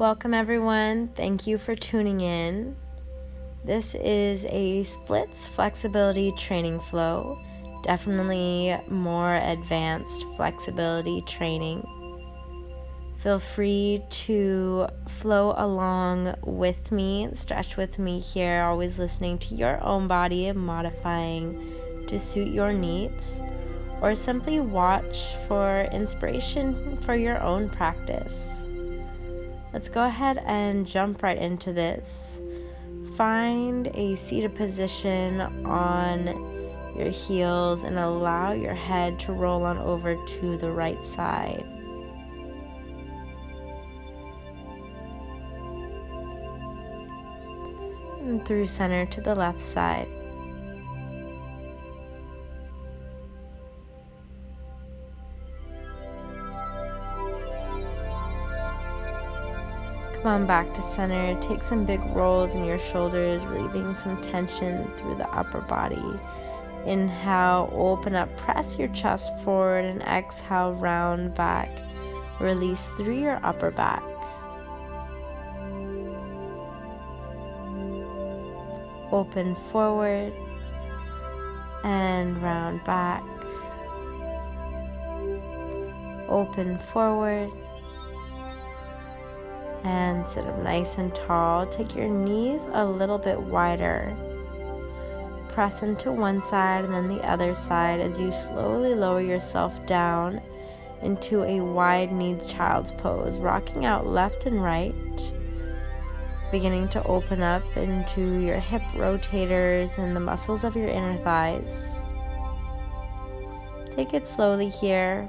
Welcome everyone. Thank you for tuning in. This is a splits flexibility training flow. Definitely more advanced flexibility training. Feel free to flow along with me, stretch with me here, always listening to your own body and modifying to suit your needs, or simply watch for inspiration for your own practice. Let's go ahead and jump right into this. Find a seated position on your heels and allow your head to roll on over to the right side. And through center to the left side. Come on back to center. Take some big rolls in your shoulders, relieving some tension through the upper body. Inhale, open up, press your chest forward, and exhale, round back. Release through your upper back. Open forward and round back. Open forward and sit up nice and tall. Take your knees a little bit wider. Press into one side and then the other side as you slowly lower yourself down into a wide-kneed child's pose, rocking out left and right, beginning to open up into your hip rotators and the muscles of your inner thighs. Take it slowly here.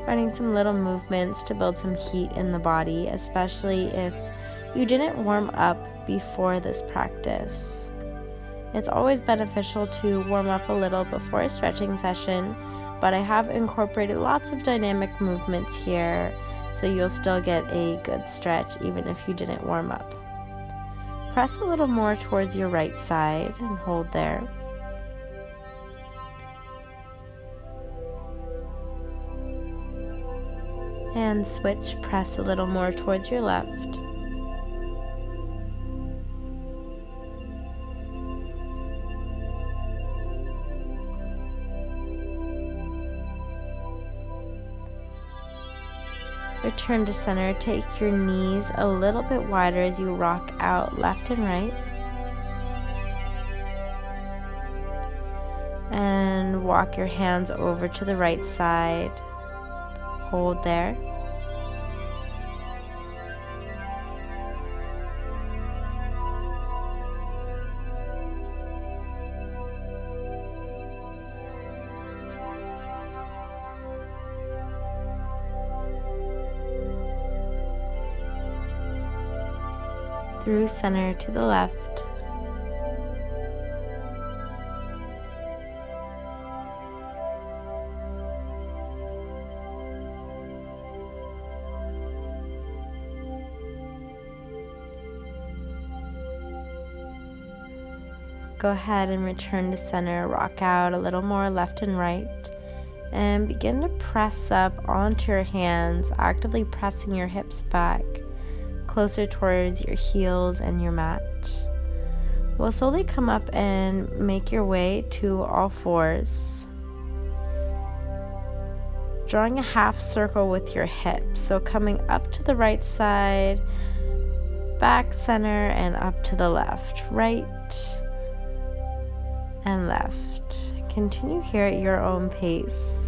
Running some little movements to build some heat in the body, especially if you didn't warm up before this practice. It's always beneficial to warm up a little before a stretching session, but I have incorporated lots of dynamic movements here, so you'll still get a good stretch even if you didn't warm up. Press a little more towards your right side and hold there. And switch, press a little more towards your left. Return to center. Take your knees a little bit wider as you rock out left and right. And walk your hands over to the right side. Hold there. Through center to the left. Go ahead and return to center, rock out a little more left and right, and begin to press up onto your hands, actively pressing your hips back, closer towards your heels and your mat. We'll slowly come up and make your way to all fours, drawing a half circle with your hips, so coming up to the right side, back, center, and up to the left, right, and left. Continue here at your own pace.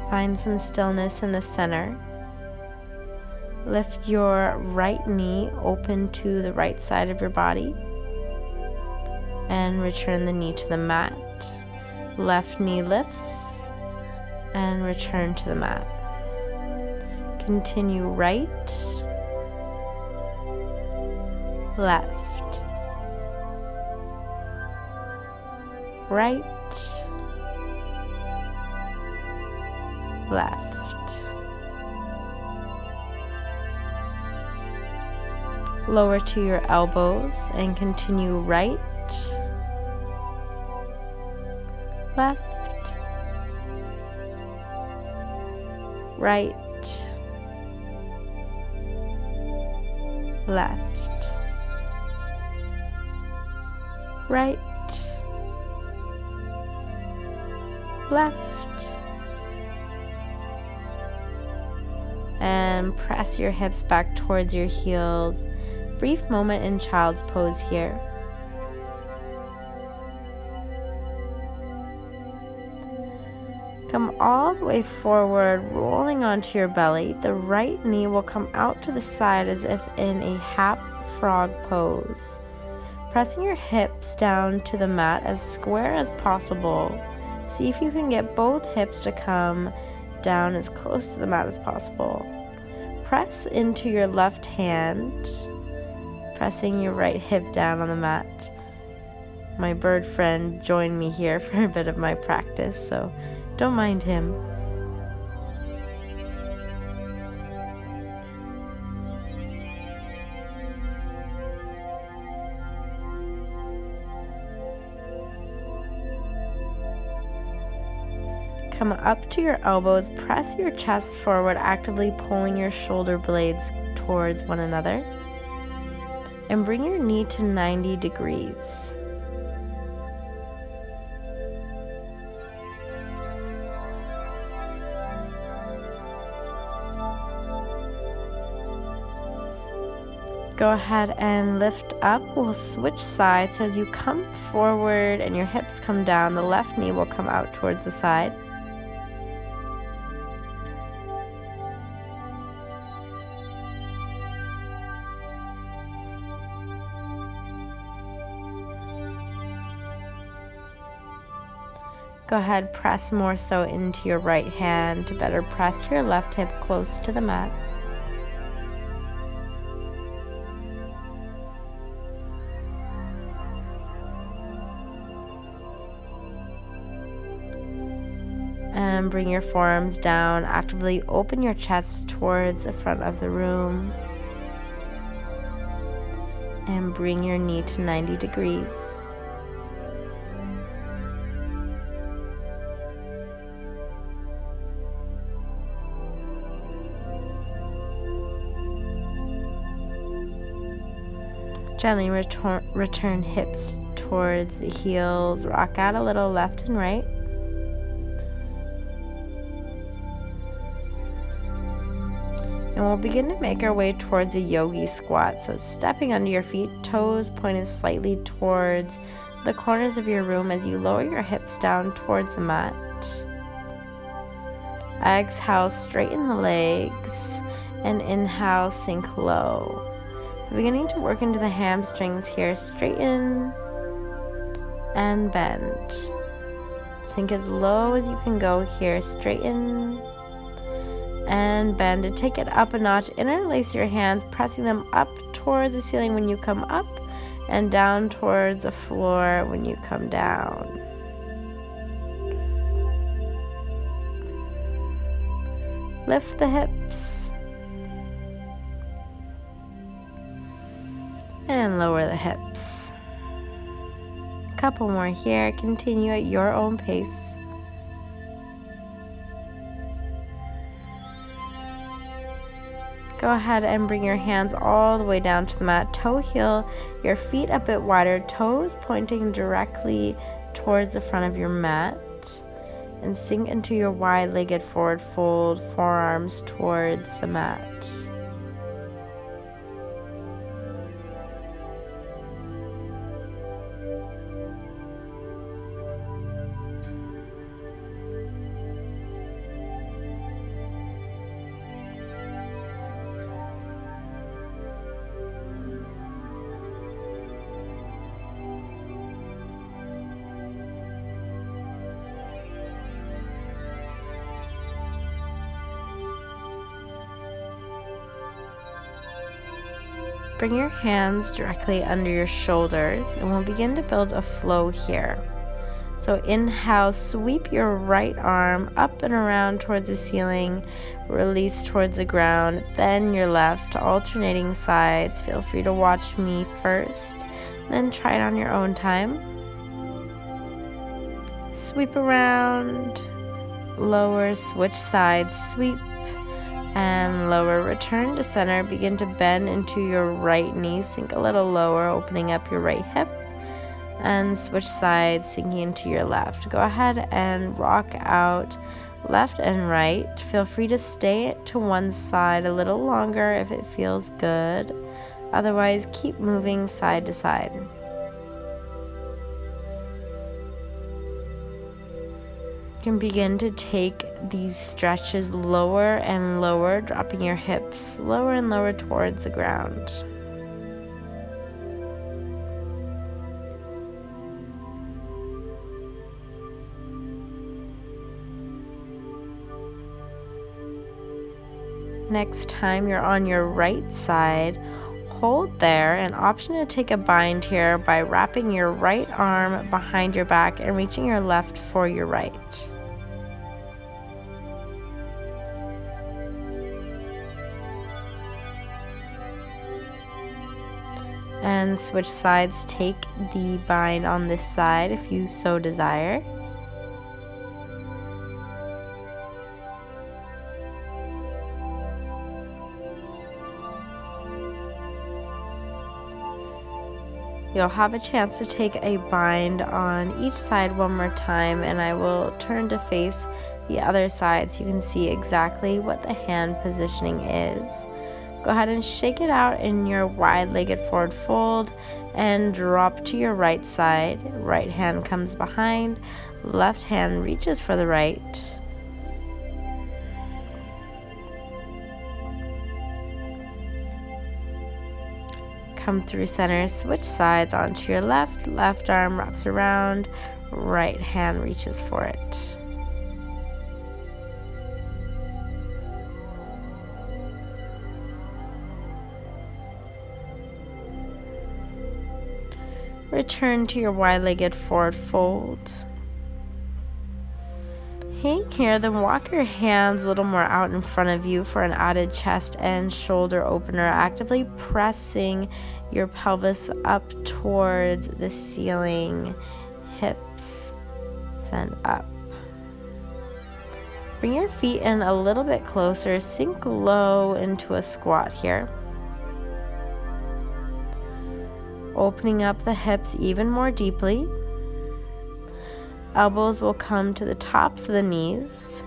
Find some stillness in the center. Lift your right knee open to the right side of your body. And return the knee to the mat. Left knee lifts and return to the mat. Continue right, left, right, left, lower to your elbows and continue right, left, right, left, right, left, and press your hips back towards your heels. Brief moment in child's pose here. Come all the way forward, rolling onto your belly. The right knee will come out to the side as if in a half frog pose. Pressing your hips down to the mat as square as possible. See if you can get both hips to come down as close to the mat as possible. Press into your left hand, pressing your right hip down on the mat. My bird friend joined me here for a bit of my practice, so don't mind him. Come up to your elbows, press your chest forward, actively pulling your shoulder blades towards one another. And bring your knee to 90 degrees. Go ahead and lift up. We'll switch sides. So as you come forward and your hips come down, the left knee will come out towards the side. Go ahead, press more so into your right hand to better press your left hip close to the mat. And bring your forearms down. Actively open your chest towards the front of the room. And bring your knee to 90 degrees. Gently return hips towards the heels. Rock out a little left and right. And we'll begin to make our way towards a yogi squat. So stepping under your feet, toes pointed slightly towards the corners of your room as you lower your hips down towards the mat. Exhale, straighten the legs, and inhale, sink low. So beginning to work into the hamstrings here, straighten and bend. Sink as low as you can go here, straighten and bend, and take it up a notch. Interlace your hands, pressing them up towards the ceiling when you come up and down towards the floor when you come down. Lift the hips and lower the hips. A couple more here. Continue at your own pace. Go ahead and bring your hands all the way down to the mat. Toe heel your feet a bit wider, toes pointing directly towards the front of your mat. And sink into your wide-legged forward fold, forearms towards the mat. Bring your hands directly under your shoulders and we'll begin to build a flow here. So So inhale, sweep your right arm up and around towards the ceiling, release towards the ground, then your left, alternating sides. Feel free to watch me first, then try it on your own time. Sweep around, lower, switch sides, sweep, and lower. Return to center, begin to bend into your right knee, sink a little lower, opening up your right hip, and switch sides, sinking into your left. Go ahead and rock out left and right. Feel free to stay to one side a little longer if it feels good. Otherwise, keep moving side to side. You can begin to take these stretches lower and lower, dropping your hips lower and lower towards the ground. Next time you're on your right side, hold there, an option to take a bind here by wrapping your right arm behind your back and reaching your left for your right. And switch sides, take the bind on this side if you so desire. You'll have a chance to take a bind on each side one more time, and I will turn to face the other side so you can see exactly what the hand positioning is. Go ahead and shake it out in your wide-legged forward fold and drop to your right side. Right hand comes behind, left hand reaches for the right. Come through center, switch sides onto your left. Left arm wraps around, right hand reaches for it. Return to your wide-legged forward fold. Hang here, then walk your hands a little more out in front of you for an added chest and shoulder opener, actively pressing your pelvis up towards the ceiling, hips send up. Bring your feet in a little bit closer, sink low into a squat here. Opening up the hips even more deeply. Elbows will come to the tops of the knees.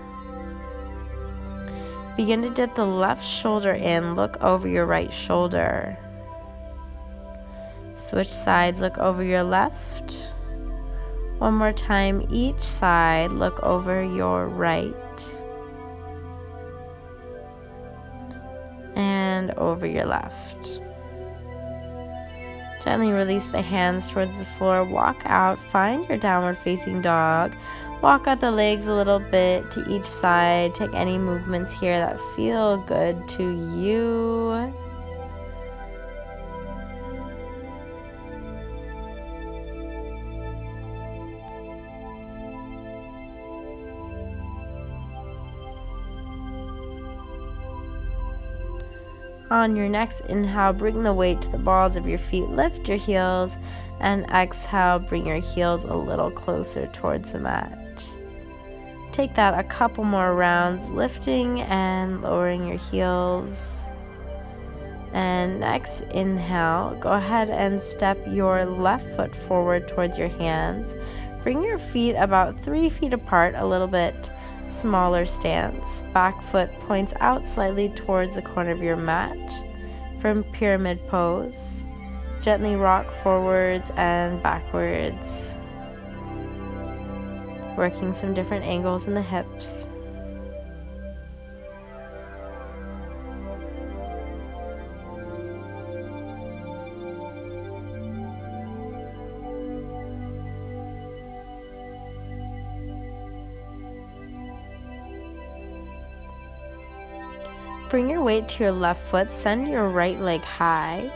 Begin to dip the left shoulder in, look over your right shoulder. Switch sides, look over your left. One more time, each side, look over your right. And over your left. Gently release the hands towards the floor, walk out, find your downward facing dog. Walk out the legs a little bit to each side. Take any movements here that feel good to you. On your next inhale, bring the weight to the balls of your feet, lift your heels, and exhale, bring your heels a little closer towards the mat. Take that a couple more rounds, lifting and lowering your heels. And next inhale, go ahead and step your left foot forward towards your hands. Bring your feet about 3 feet apart, a little bit smaller stance. Back foot points out slightly towards the corner of your mat from pyramid pose. Gently rock forwards and backwards, working some different angles in the hips. Bring your weight to your left foot, send your right leg high.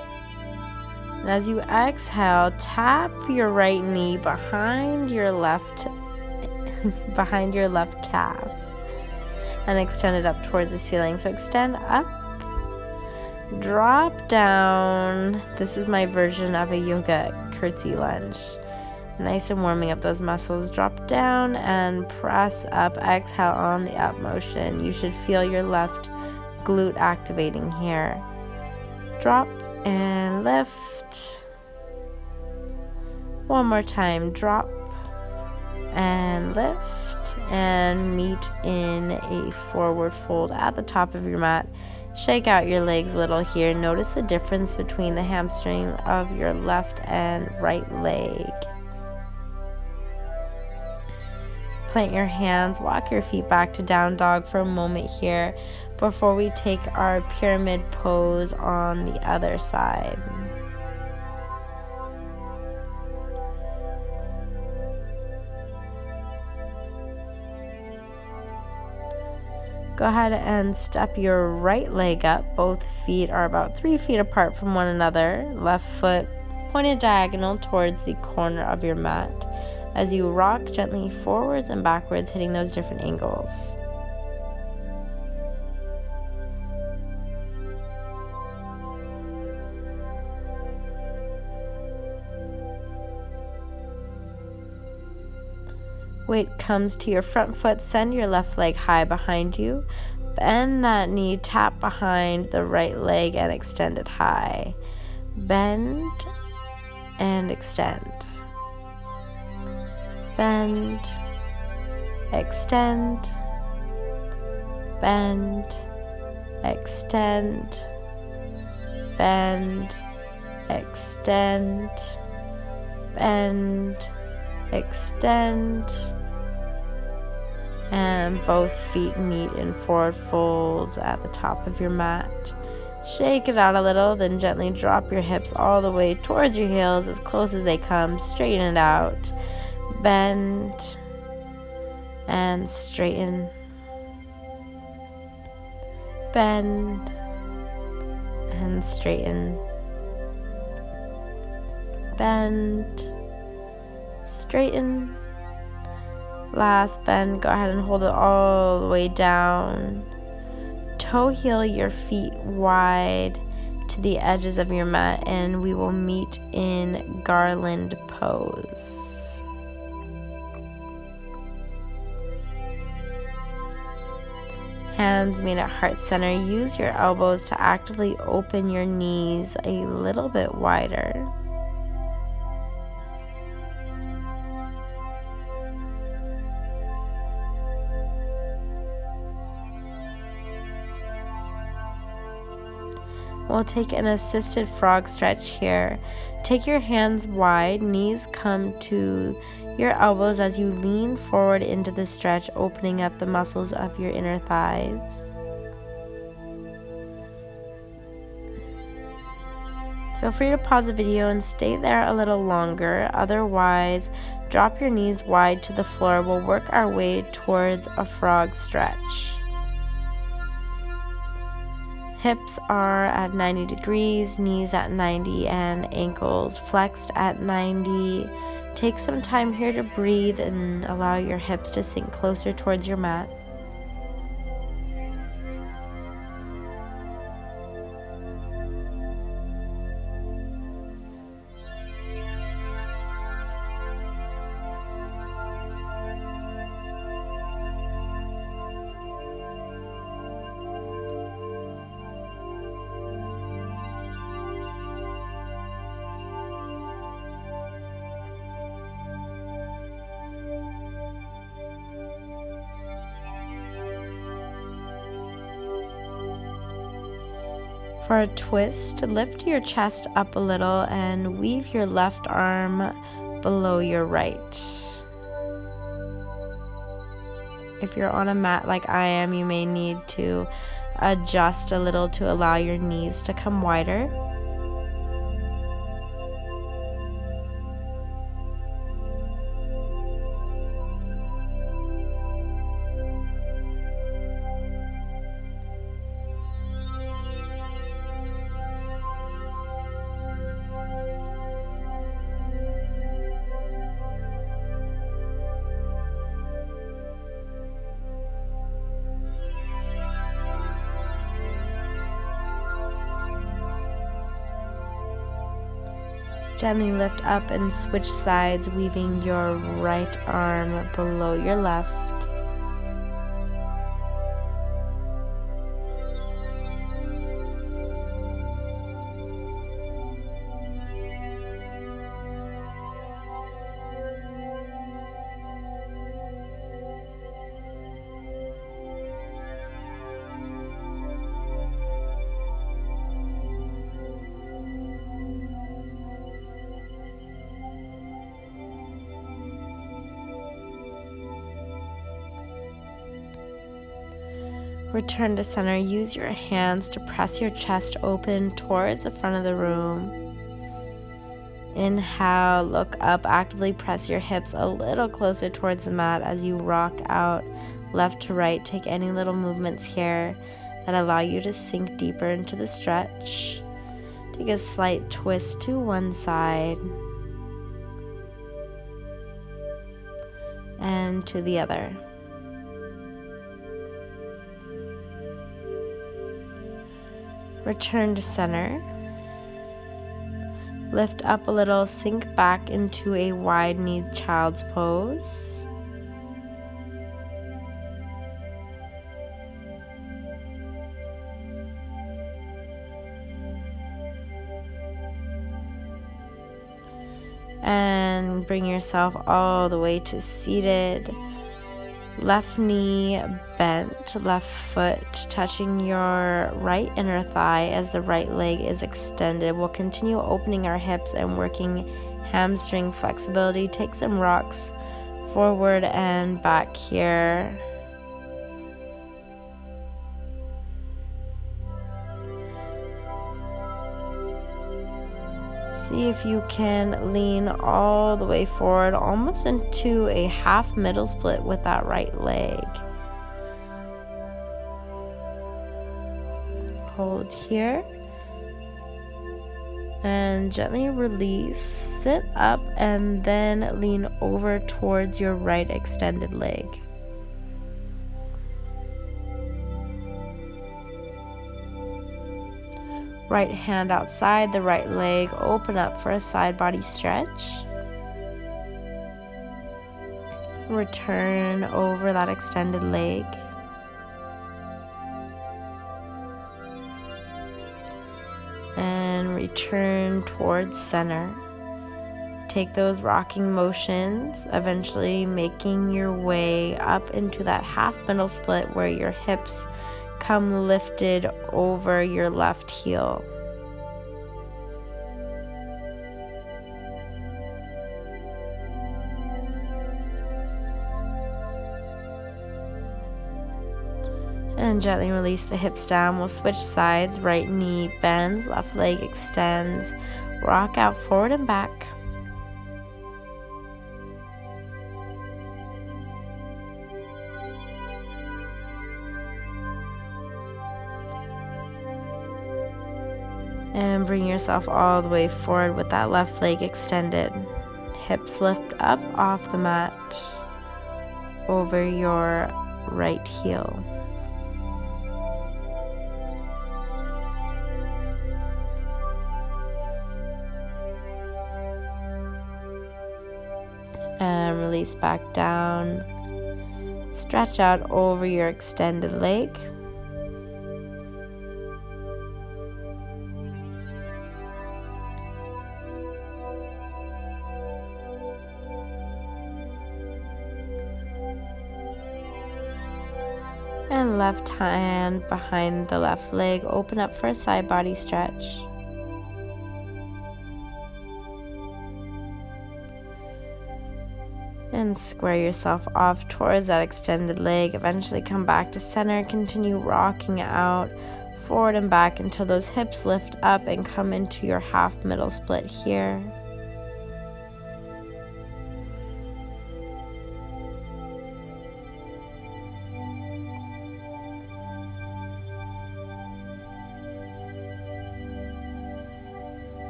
And as you exhale, tap your right knee behind your left behind your left calf and extend it up towards the ceiling. So extend up, drop down. This is my version of a yoga curtsy lunge. Nice and warming up those muscles. Drop down and press up. Exhale on the up motion. You should feel your left glute activating here. Drop and lift. One more time. Drop and lift, and meet in a forward fold at the top of your mat. Shake out your legs a little here. Notice the difference between the hamstring of your left and right leg. Plant your hands, walk your feet back to down dog for a moment here before we take our pyramid pose on the other side. Go ahead and step your right leg up. Both feet are about 3 feet apart from one another. Left foot pointed diagonal towards the corner of your mat as you rock gently forwards and backwards, hitting those different angles. Weight comes to your front foot, send your left leg high behind you. Bend that knee, tap behind the right leg and extend it high. Bend and extend. Bend, extend, bend, extend, bend, extend, bend, extend, and both feet meet in forward fold at the top of your mat. Shake it out a little, then gently drop your hips all the way towards your heels as close as they come. Straighten it out. Bend and straighten. Bend and straighten. Bend, straighten. Last bend, go ahead and hold it all the way down. Toe heel your feet wide to the edges of your mat, and we will meet in garland pose. Hands meet at heart center. Use your elbows to actively open your knees a little bit wider. We'll take an assisted frog stretch here. Take your hands wide, knees come to your elbows as you lean forward into the stretch, opening up the muscles of your inner thighs. Feel free to pause the video and stay there a little longer. Otherwise, drop your knees wide to the floor. We'll work our way towards a frog stretch. Hips are at 90 degrees, knees at 90, and ankles flexed at 90. Take some time here to breathe and allow your hips to sink closer towards your mat. For a twist, lift your chest up a little and weave your left arm below your right. If you're on a mat like I am, you may need to adjust a little to allow your knees to come wider. Gently lift up and switch sides, weaving your right arm below your left. Return to center. Use your hands to press your chest open towards the front of the room. Inhale, look up, actively press your hips a little closer towards the mat as you rock out left to right. Take any little movements here that allow you to sink deeper into the stretch. Take a slight twist to one side and to the other. Return to center. Lift up a little, sink back into a wide-kneed child's pose. And bring yourself all the way to seated. Left knee bent, left foot touching your right inner thigh as the right leg is extended. We'll continue opening our hips and working hamstring flexibility. Take some rocks forward and back here. See if you can lean all the way forward, almost into a half middle split with that right leg. Hold here. And gently release. Sit up and then lean over towards your right extended leg. Right hand outside the right leg, open up for a side body stretch. Return over that extended leg. And return towards center. Take those rocking motions, eventually making your way up into that half middle split where your hips come lifted over your left heel. And gently release the hips down. We'll switch sides. Right knee bends, left leg extends. Rock out forward and back. And bring yourself all the way forward with that left leg extended. Hips lift up off the mat over your right heel. And release back down. Stretch out over your extended leg. And left hand behind the left leg. Open up for a side body stretch. And square yourself off towards that extended leg. Eventually come back to center. Continue rocking out forward and back until those hips lift up and come into your half middle split here.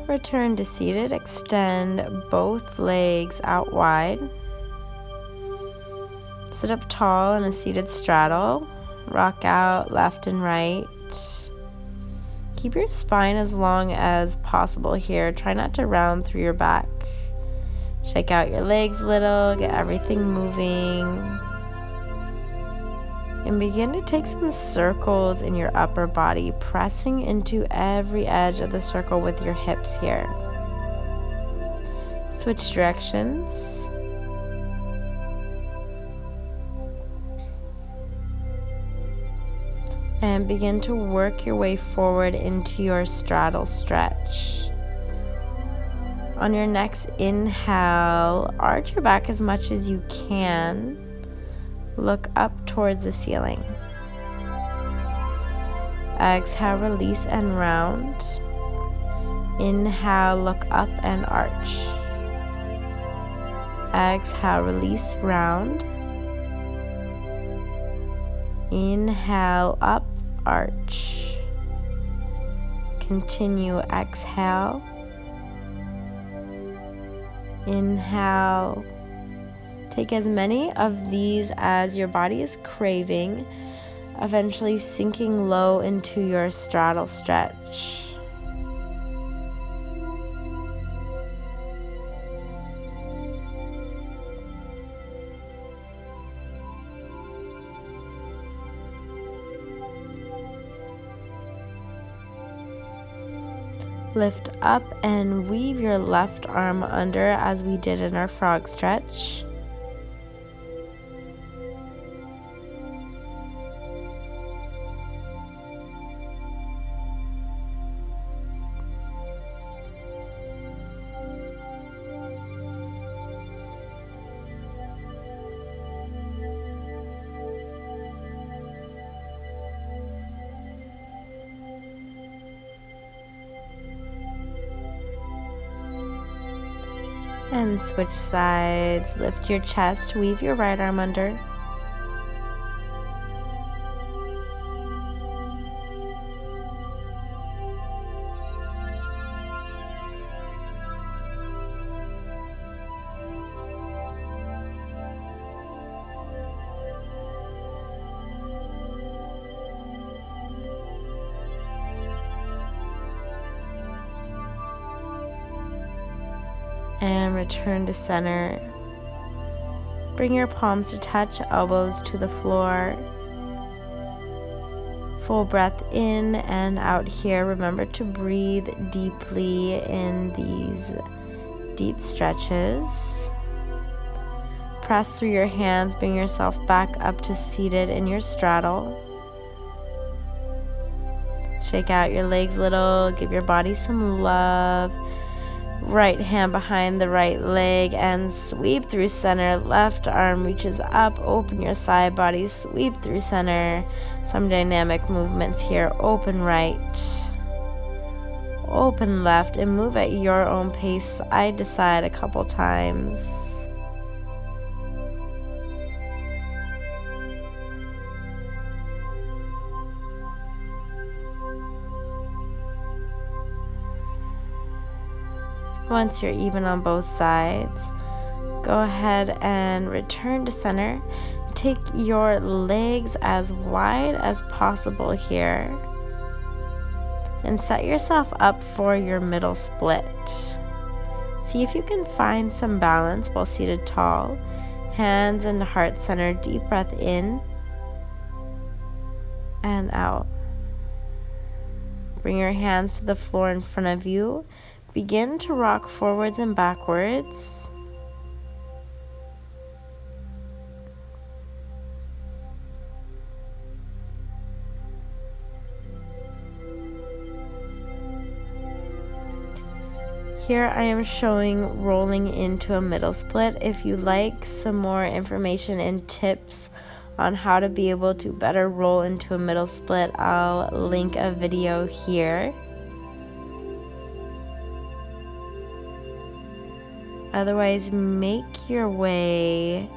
Return to seated. Extend both legs out wide. Sit up tall in a seated straddle. Rock out left and right. Keep your spine as long as possible here. Try not to round through your back. Shake out your legs a little, get everything moving. And begin to take some circles in your upper body, pressing into every edge of the circle with your hips here. Switch directions. And begin to work your way forward into your straddle stretch. On your next inhale, arch your back as much as you can. Look up towards the ceiling. Exhale, release and round. Inhale, look up and arch. Exhale, release, round. Inhale, up, arch. Continue, exhale. Inhale. Take as many of these as your body is craving, eventually sinking low into your straddle stretch. Lift up and weave your left arm under as we did in our frog stretch. And switch sides. Lift your chest, weave your right arm under. And return to center. Bring your palms to touch, elbows to the floor. Full breath in and out here. Remember to breathe deeply in these deep stretches. Press through your hands, bring yourself back up to seated in your straddle. Shake out your legs a little, give your body some love. Right hand behind the right leg and sweep through center. Left arm reaches up, open your side body, sweep through center. Some dynamic movements here. Open right, open left, and move at your own pace, side to side a couple times. Once you're even on both sides, go ahead and return to center. Take your legs as wide as possible here and set yourself up for your middle split. See if you can find some balance while seated tall. Hands in heart center, deep breath in and out. Bring your hands to the floor in front of you. Begin to rock forwards and backwards. Here I am showing rolling into a middle split. If you like some more information and tips on how to be able to better roll into a middle split, I'll link a video here. Otherwise, make your way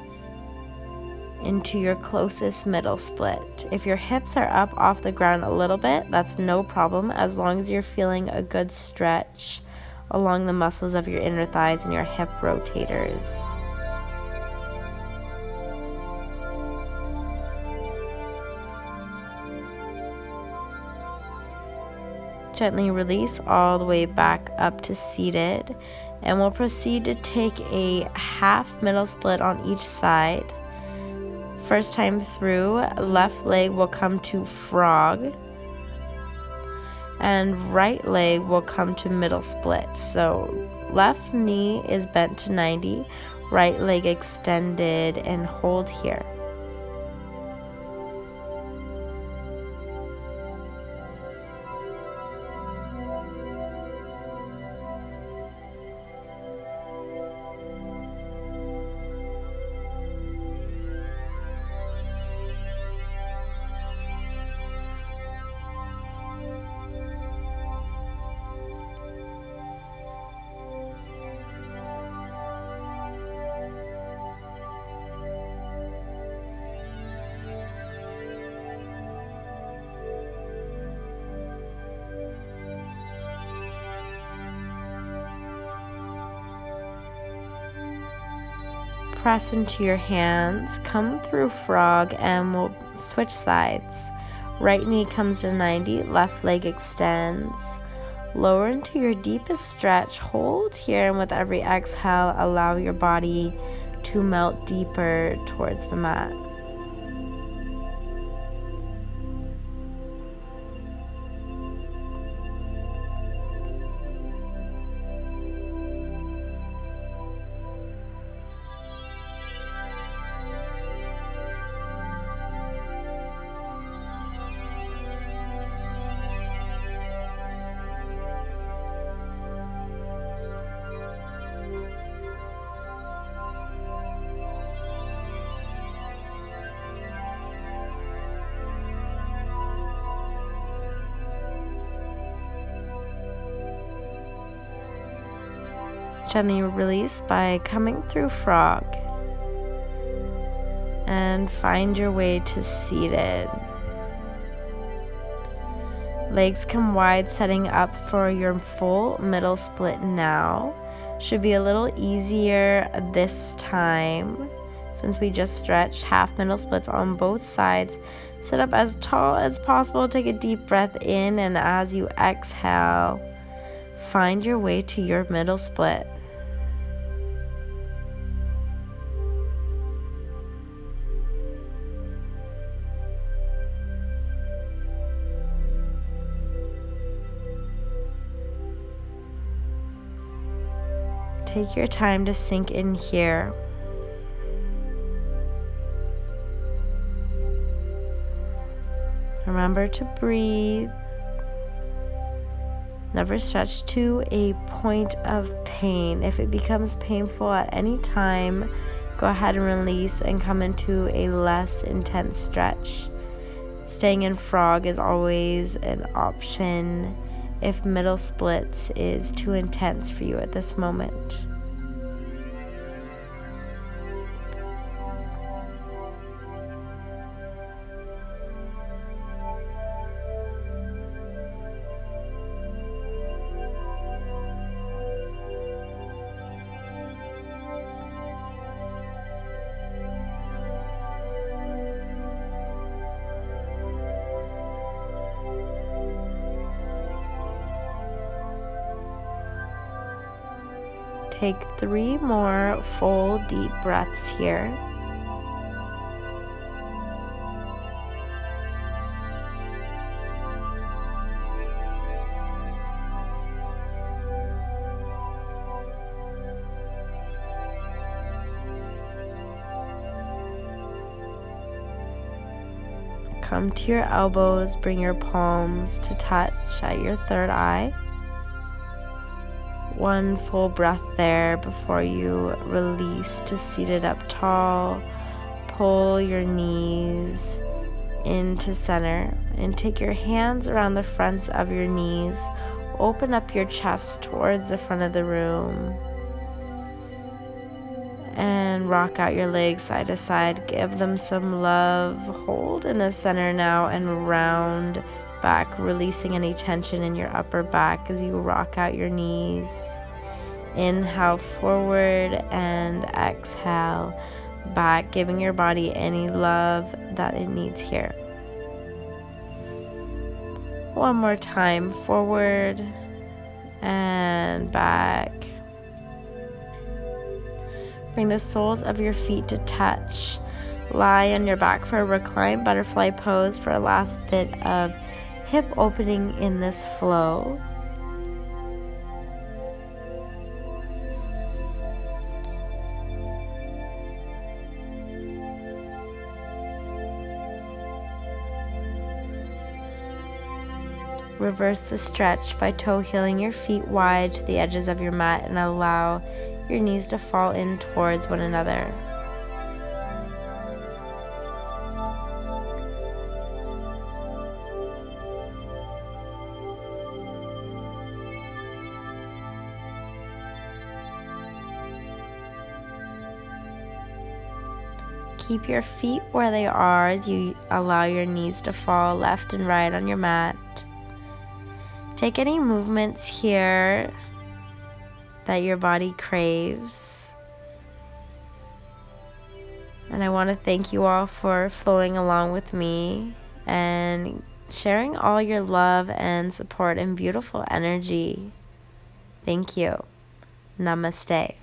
into your closest middle split. If your hips are up off the ground a little bit, that's no problem, as long as you're feeling a good stretch along the muscles of your inner thighs and your hip rotators. Gently release all the way back up to seated, and we'll proceed to take a half middle split on each side. First time through, left leg will come to frog, and right leg will come to middle split. So left knee is bent to 90, right leg extended, and hold here. Press into your hands, come through frog, and we'll switch sides. Right knee comes to 90, left leg extends. Lower into your deepest stretch, hold here, and with every exhale, allow your body to melt deeper towards the mat. Gently release by coming through frog, and find your way to seated. Legs come wide, setting up for your full middle split now. Should be a little easier this time since we just stretched half middle splits on both sides. Sit up as tall as possible. Take a deep breath in, and as you exhale, find your way to your middle split. Take your time to sink in here. Remember to breathe. Never stretch to a point of pain. If it becomes painful at any time, go ahead and release and come into a less intense stretch. Staying in frog is always an option if middle splits is too intense for you at this moment. Take 3 more full deep breaths here. Come to your elbows, bring your palms to touch at your third eye. 1 full breath there before you release to seated up tall. Pull your knees into center and take your hands around the fronts of your knees. Open up your chest towards the front of the room and rock out your legs side to side. Give them some love. Hold in the center now and round back, releasing any tension in your upper back as you rock out your knees. Inhale forward and exhale back, giving your body any love that it needs here. One more time, forward and back. Bring the soles of your feet to touch. Lie on your back for a reclined butterfly pose for a last bit of hip opening in this flow. Reverse the stretch by toe heeling your feet wide to the edges of your mat and allow your knees to fall in towards one another. Keep your feet where they are as you allow your knees to fall left and right on your mat. Take any movements here that your body craves. And I want to thank you all for flowing along with me and sharing all your love and support and beautiful energy. Thank you. Namaste.